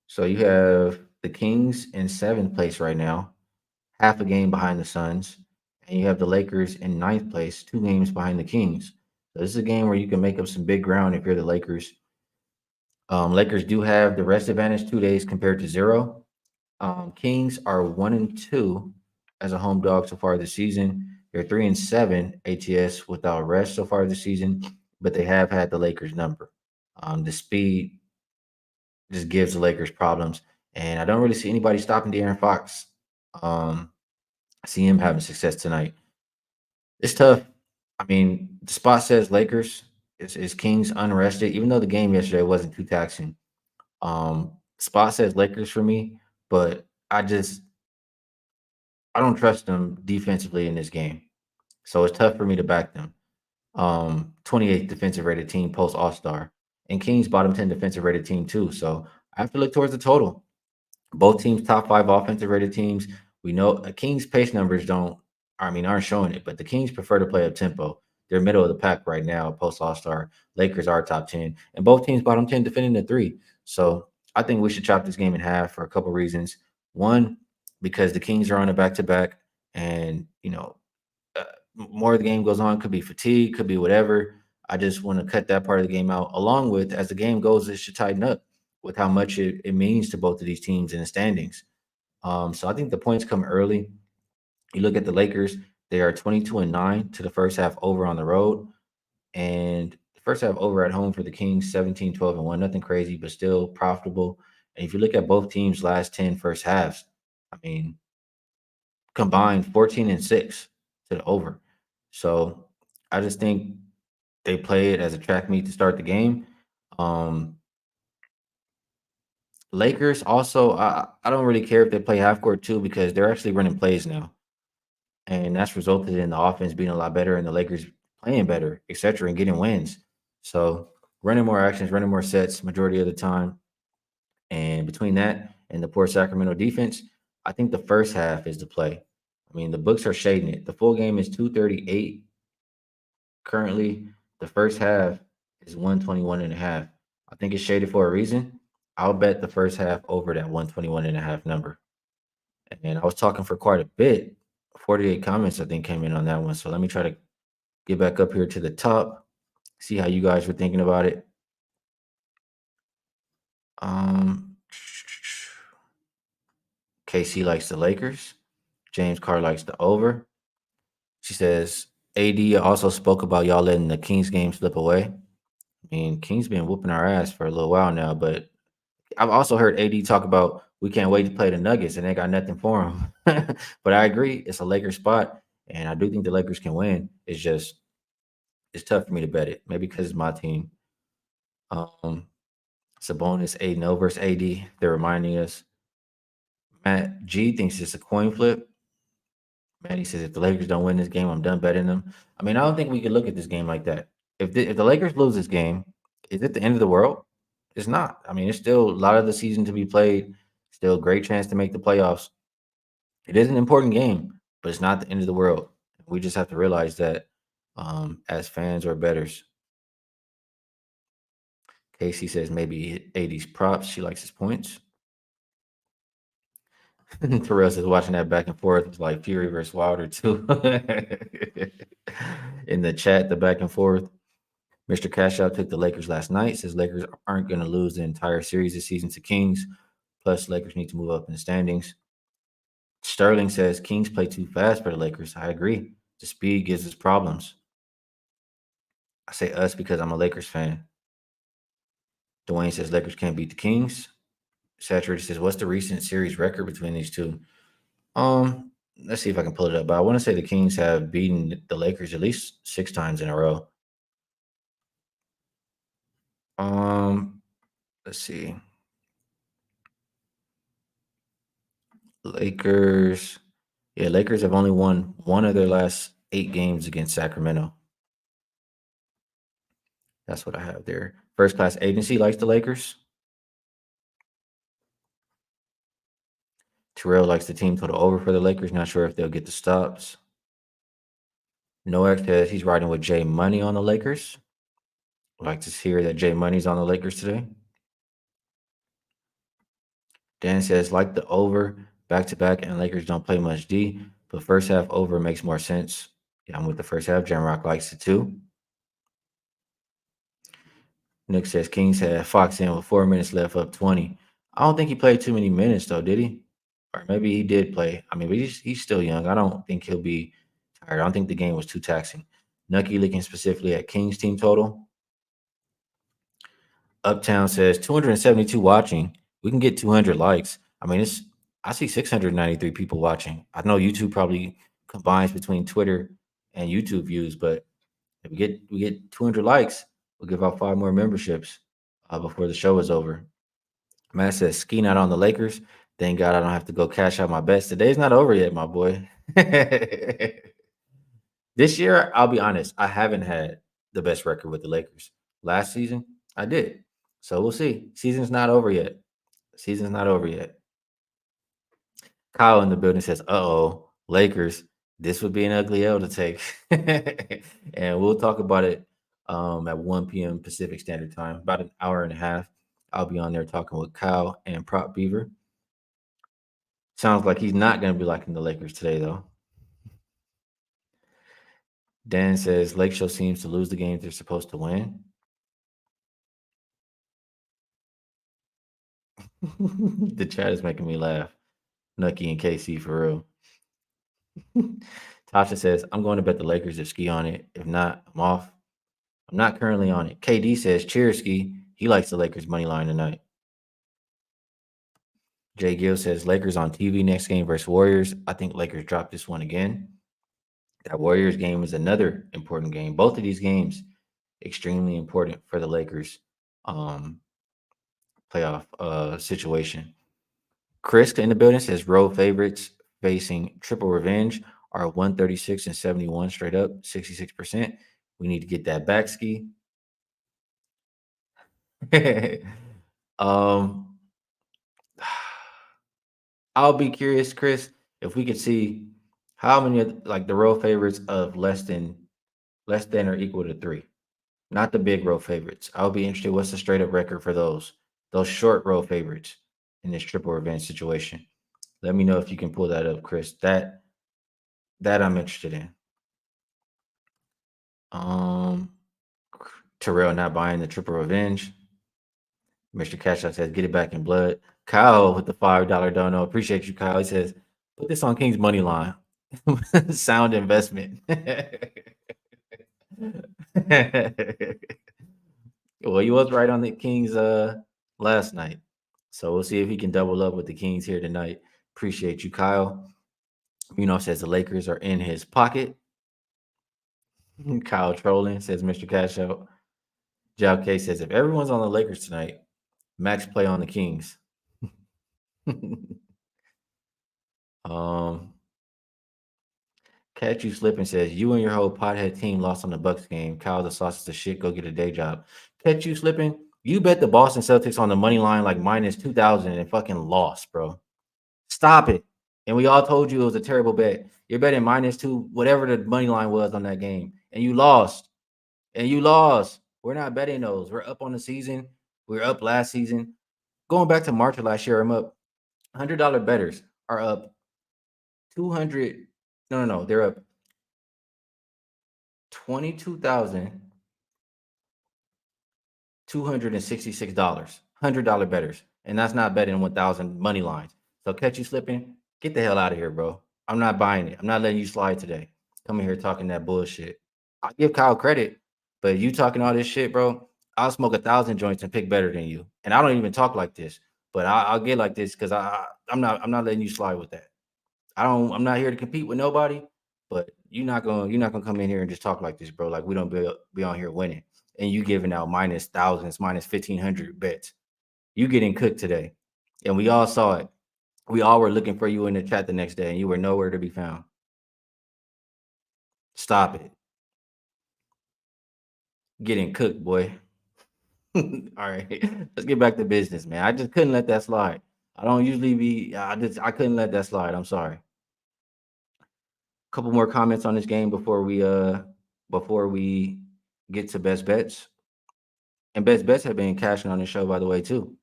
So you have the Kings in 7th place right now, half a game behind the Suns, and you have the Lakers in 9th place, 2 games behind the Kings. So this is a game where you can make up some big ground if you're the Lakers. Lakers do have the rest advantage 2 days compared to 0. Kings are 1-2 as a home dog so far this season. They're 3-7 ATS without rest so far this season, but they have had the Lakers number. The speed just gives the Lakers problems, and I don't really see anybody stopping De'Aaron Fox. I see him having success tonight. It's tough. I mean, the spot says Lakers. Is Kings unrested, even though the game yesterday wasn't too taxing. Spot says Lakers for me, but I don't trust them defensively in this game. So it's tough for me to back them. 28th defensive rated team post All Star, and Kings bottom 10 defensive rated team too. So I have to look towards the total. Both teams top 5 offensive rated teams. We know Kings pace numbers aren't showing it, but the Kings prefer to play up tempo. They're middle of the pack right now, post All Star. Lakers are top 10, and both teams bottom 10 defending the 3. So I think we should chop this game in half for a couple reasons. One, because the Kings are on a back to back, and uh, more the game goes on, could be fatigue, could be whatever. I just want to cut that part of the game out. Along with, as the game goes, it should tighten up with how much it means to both of these teams in the standings. So I think the points come early. You look at the Lakers, they are 22-9 to the first half over on the road. And the first half over at home for the Kings, 17, 12, and 1. Nothing crazy, but still profitable. And if you look at both teams' last 10 first halves, I mean, combined 14 and 6 to the over. So I just think they play it as a track meet to start the game. Um, Lakers also, I don't really care if they play half court too because they're actually running plays now, and that's resulted in the offense being a lot better and the Lakers playing better, etc., and getting wins. So running more actions, running more sets, majority of the time. And between that and the poor Sacramento defense, I think the first half is the play. I mean, the books are shading it. The full game is 238 currently. The first half is 121 and a half. I think it's shaded for a reason. I'll bet the first half over that 121 and a half number. And I was talking for quite a bit. 48 comments, I think, came in on that one. So let me try to get back up here to the top, see how you guys were thinking about it. Um, KC likes the Lakers. James Carr likes the over. She says, AD also spoke about y'all letting the Kings game slip away. I mean, Kings been whooping our ass for a little while now, but I've also heard AD talk about we can't wait to play the Nuggets and they got nothing for them. But I agree, it's a Lakers spot, and I do think the Lakers can win. It's just it's tough for me to bet it. Maybe because it's my team. Um, Sabonis 8-0 versus AD. They're reminding us. Matt G thinks it's a coin flip. Manny says if the Lakers don't win this game, I'm done betting them. I mean, I don't think we could look at this game like that. If the Lakers lose this game, is it the end of the world? It's not. I mean, it's still a lot of the season to be played. Still a great chance to make the playoffs. It is an important game, but it's not the end of the world. We just have to realize that as fans or betters. Casey says maybe 80s props. She likes his points. Terrell says watching that back and forth was like Fury versus Wilder too. In the chat, the back and forth. Mr. Cash Out took the Lakers last night. Says Lakers aren't going to lose the entire series this season to Kings. Plus, Lakers need to move up in the standings. Sterling says Kings play too fast for the Lakers. I agree. The speed gives us problems. I say us because I'm a Lakers fan. Dwayne says Lakers can't beat the Kings. Saturated says, what's the recent series record between these two? Let's see if I can pull it up. But I want to say the Kings have beaten the Lakers at least 6 times in a row. Let's see. Lakers. Yeah, Lakers have only won one of their last 8 games against Sacramento. That's what I have there. First Class Agency likes the Lakers. Terrell likes the team total over for the Lakers. Not sure if they'll get the stops. Noah says he's riding with Jay Money on the Lakers. I'd like to hear that Jay Money's on the Lakers today. Dan says, like the over, back to back, and Lakers don't play much D, but first half over makes more sense. Yeah, I'm with the first half. Jamrock likes it too. Nick says Kings had Fox in with 4 minutes left, up 20. I don't think he played too many minutes though, did he? Or maybe he did play. I mean, but he's still young. I don't think he'll be tired. I don't think the game was too taxing. Nucky looking specifically at Kings team total. Uptown says 272 watching. We can get 200 likes. I mean, I see 693 people watching. I know YouTube probably combines between Twitter and YouTube views, but if we get 200 likes, we'll give out 5 more memberships before the show is over. Matt says Skee not on the Lakers. Thank God I don't have to go cash out my bets. Today's not over yet, my boy. This year, I'll be honest, I haven't had the best record with the Lakers. Last season, I did. So we'll see. Season's not over yet. Season's not over yet. Kyle in the building says, uh-oh, Lakers, this would be an ugly L to take. And we'll talk about it at 1 p.m. Pacific Standard Time, about an hour and a half. I'll be on there talking with Kyle and Prop Beaver. Sounds like he's not going to be liking the Lakers today, though. Dan says Lake Show seems to lose the games they're supposed to win. The chat is making me laugh. Nucky and KC for real. Tasha says, I'm going to bet the Lakers if Ski on it. If not, I'm off. I'm not currently on it. KD says, cheers, Ski. He likes the Lakers money line tonight. Jay Gill says, Lakers on TV next game versus Warriors. I think Lakers drop this one again. That Warriors game is another important game. Both of these games, extremely important for the Lakers playoff situation. Chris in the building says road favorites facing triple revenge are 136 and 71 straight up, 66%. We need to get that back, Ski. um I'll be curious, Chris, if we could see how many of like the road favorites of less than or equal to three. Not the big road favorites. I'll be interested. What's the straight up record for those short road favorites in this triple revenge situation? Let me know if you can pull that up, Chris. That I'm interested in. Um, Terrell not buying the triple revenge. Mr. Cashout says, "Get it back in blood." Kyle with the $5 dono. Appreciate you, Kyle. He says, "Put this on King's money line." Sound investment. Well, you was right on the Kings last night. So we'll see if he can double up with the Kings here tonight. Appreciate you, Kyle. Says the Lakers are in his pocket. Kyle trolling, says Mr. Cash Out. Jao K says if everyone's on the Lakers tonight, Max play on the Kings. um Catch you slipping says you and your whole pothead team lost on the Bucks game. Kyle the sauce is the shit. Go get a day job. Catch you slipping. You bet the Boston Celtics on the money line like minus 2,000 and fucking lost, bro. Stop it. And we all told you it was a terrible bet. You're betting minus two, whatever the money line was on that game. And you lost. And you lost. We're not betting those. We're up on the season. We were up last season. Going back to March of last year, I'm up. $100 betters are up 200. No. They're up 22,000 $266. $100 betters. And that's not betting 1,000 money lines. So catch you slipping. Get the hell out of here, bro. I'm not buying it. I'm not letting you slide today. Coming here talking that bullshit. I give Kyle credit, but you talking all this shit, bro. I'll smoke 1,000 joints and pick better than you. And I don't even talk like this, but I'll get like this because I'm not letting you slide with that. I'm not here to compete with nobody, but you're not gonna come in here and just talk like this, bro. Like we don't be on here winning, and you giving out minus thousands, minus 1,500 bets. You getting cooked today, and we all saw it. We all were looking for you in the chat the next day, and you were nowhere to be found. Stop it. Getting cooked, boy. All right, let's get back to business, man. I just couldn't let that slide. I don't usually be. I couldn't let that slide. I'm sorry. Couple more comments on this game before we get to best bets. And best bets have been cashing on the show, by the way, too.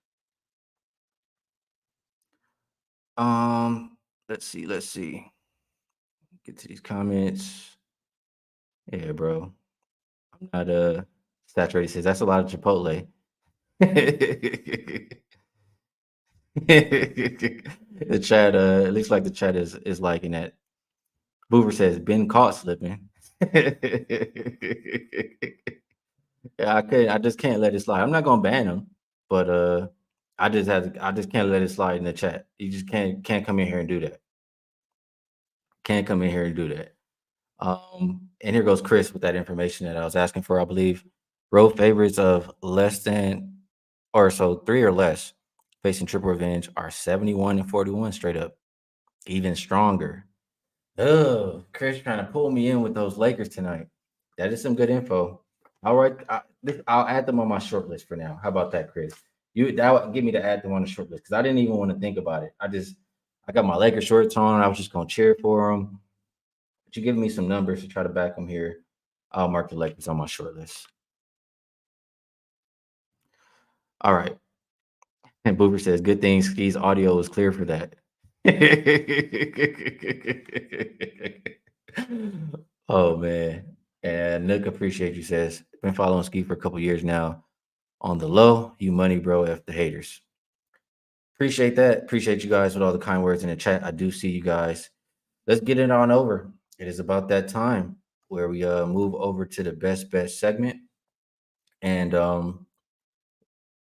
Let's see. Get to these comments. Yeah, bro. I'm not saturated. Says that's a lot of Chipotle. The chat it looks like the chat is liking that. Boover says been caught slipping. Yeah, I just can't let it slide. I'm not gonna ban him, but I just can't let it slide in the chat. You just can't come in here and do that. Can't come in here and do that. And here goes Chris with that information that I was asking for, I believe. Road favorites of less than or so 3 or less facing triple revenge are 71 and 41 straight up. Even stronger. Oh, Chris trying to pull me in with those Lakers tonight. That is some good info. All right, I'll add them on my short list for now. How about that, Chris? That would give me to add them on the short list because I didn't even want to think about it. I got my Lakers shorts on. I was just gonna cheer for them. But you give me some numbers to try to back them here. I'll mark the Lakers on my short list. All right. And Boober says, "Good thing Skee's audio is clear for that." Oh man. And Nook appreciate you says, been following Ski for a couple years now. On the low, you money bro F the haters. Appreciate that. Appreciate you guys with all the kind words in the chat. I do see you guys. Let's get it on over. It is about that time where we move over to the best bet segment. And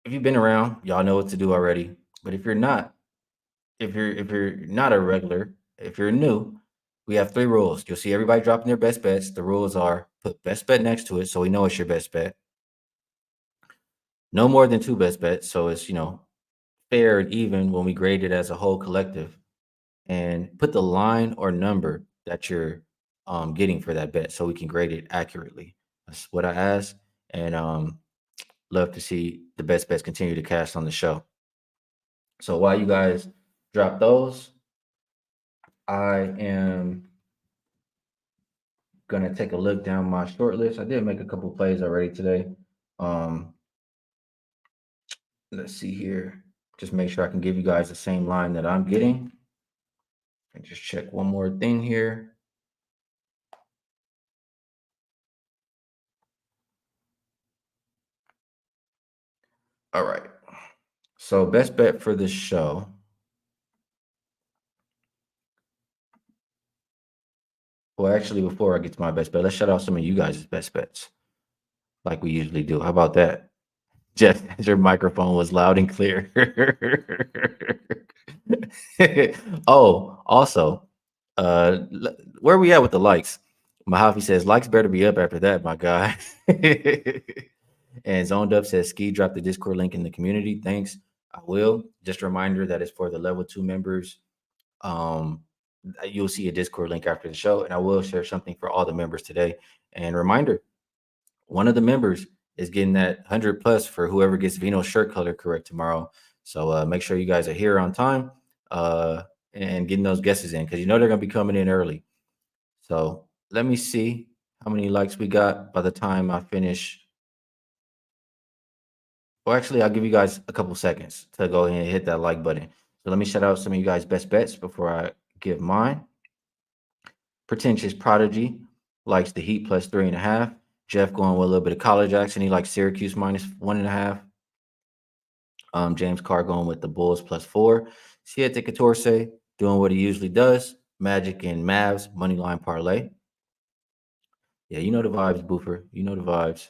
if you've been around, y'all know what to do already. But if you're not, if you're not a regular, if you're new, we have 3 rules. You'll see everybody dropping their best bets. The rules are put best bet next to it so we know it's your best bet. No more than 2 best bets, so it's fair and even when we grade it as a whole collective. And put the line or number that you're getting for that bet so we can grade it accurately. That's what I ask, and love to see the best bets continue to cash on the show. So while you guys drop those. I am gonna take a look down my short list. I did make a couple plays already today. Um, let's see here. Just make sure I can give you guys the same line that I'm getting. And just check one more thing here. All right. So best bet for this show. Well, actually, before I get to my best bet, let's shout out some of you guys' best bets, like we usually do. How about that? Jeff, your microphone was loud and clear. Oh, also, where are we at with the likes? Mojave says likes better be up after that, my guy. And Zoned Up says Skee drop the Discord link in the community. Thanks. I will. Just a reminder that it's for the level 2 members. Um, you'll see a Discord link after the show, and I will share something for all the members today. And reminder, one of the members is getting that 100 plus for whoever gets Vino's shirt color correct tomorrow. So make sure you guys are here on time and getting those guesses in because you know they're going to be coming in early. So let me see how many likes we got by the time I finish. Well, actually, I'll give you guys a couple seconds to go ahead and hit that like button. So let me shout out some of you guys' best bets before I give mine. Pretentious Prodigy likes the Heat plus 3.5. Jeff going with a little bit of college action. He likes Syracuse minus 1.5. James Carr going with the Bulls plus 4. Siete Catorce doing what he usually does. Magic and Mavs money line parlay. Yeah, you know the vibes, Boofer. You know the vibes.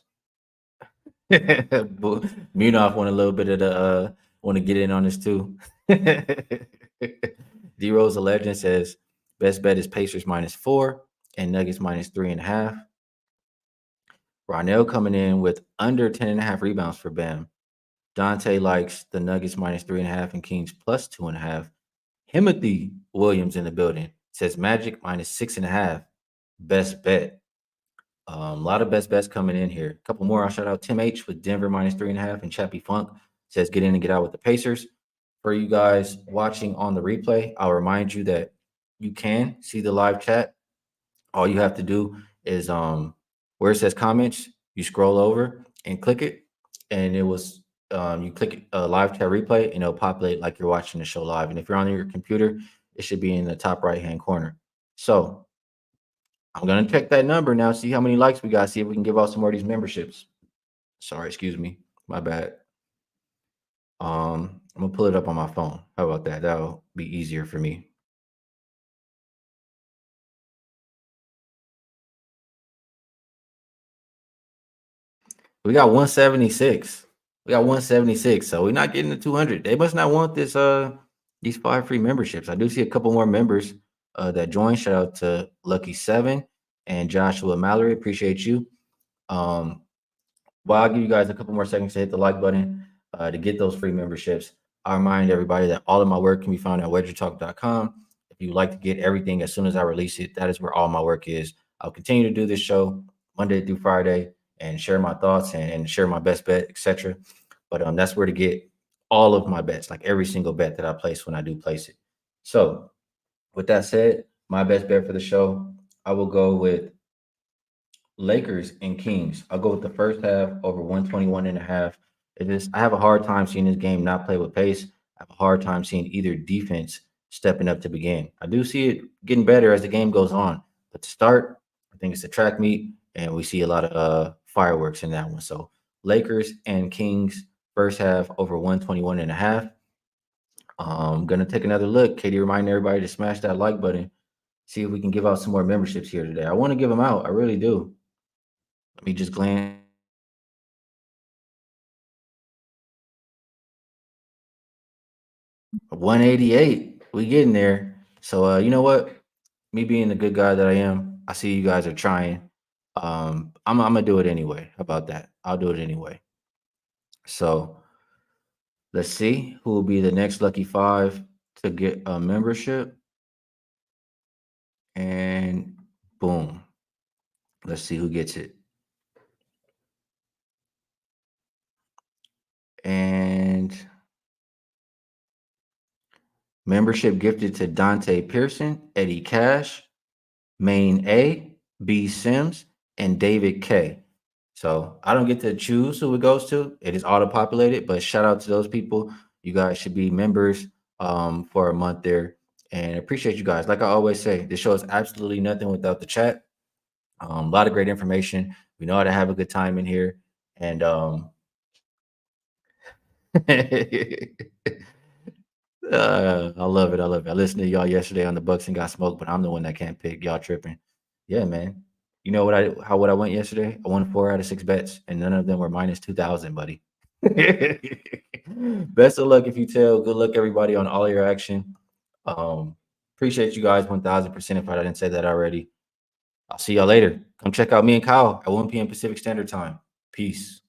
Munaf want a little bit of the want to get in on this too. D Rose a legend says best bet is Pacers minus 4 and Nuggets minus 3.5. Ronell coming in with under 10.5 rebounds for Bam. Dante likes the Nuggets minus 3.5 and Kings plus 2.5. Timothy Williams in the building says Magic minus 6.5. Best bet. A lot of best bets coming in here. A couple more. I'll shout out Tim H with Denver minus 3.5 and Chappie Funk says get in and get out with the Pacers. For you guys watching on the replay, I'll remind you that you can see the live chat. All you have to do is where it says comments, you scroll over and click it, and it was you click live chat replay, and it'll populate like you're watching the show live. And if you're on your computer, it should be in the top right hand corner. So I'm gonna check that number now, see how many likes we got, see if we can give out some more of these memberships. Sorry, excuse me, my bad. I'm gonna pull it up on my phone. How about that? That'll be easier for me. We got 176. We got 176. So we're not getting to 200. They must not want this these 5 free memberships. I do see a couple more members that joined. Shout out to Lucky Seven and Joshua Mallory. Appreciate you. Well, I'll give you guys a couple more seconds to hit the like button to get those free memberships. I remind everybody that all of my work can be found at Wagertalk.com. If you'd like to get everything as soon as I release it, that is where all my work is. I'll continue to do this show Monday through Friday and share my thoughts and share my best bet, etc. But that's where to get all of my bets, like every single bet that I place when I do place it. So, with that said, my best bet for the show, I will go with Lakers and Kings. I'll go with the first half over 121.5. It is I have a hard time seeing this game not play with pace. I have a hard time seeing either defense stepping up to begin. I do see it getting better as the game goes on. But to start, I think it's a track meet, and we see a lot of fireworks in that one. So Lakers and Kings first half over 121.5. I'm gonna take another look. Katie, remind everybody to smash that like button. See if we can give out some more memberships here today. I want to give them out. I really do. Let me just glance. 188. We getting there. So you know what? Me being the good guy that I am, I see you guys are trying. I'm gonna do it anyway. How about that? I'll do it anyway. So let's see who will be the next lucky 5 to get a membership. And boom. Let's see who gets it. And Membership gifted to Dante Pearson, Eddie Cash, Main A, B Sims, and David K. So I don't get to choose who it goes to. It is auto populated, but shout out to those people. You guys should be members for a month there. And appreciate you guys. Like I always say, this show is absolutely nothing without the chat. A lot of great information. We know how to have a good time in here. And I love it. I love it. I listened to y'all yesterday on the Bucks and got smoked, but I'm the one that can't pick. Y'all tripping. Yeah, man. You know what I went yesterday? I won 4 out of 6 bets, and none of them were minus 2,000, buddy. Best of luck if you tell. Good luck, everybody, on all your action. Um, Appreciate you guys 1,000%. If I didn't say that already, I'll see y'all later. Come check out me and Kyle at 1 p.m. Pacific Standard Time. Peace.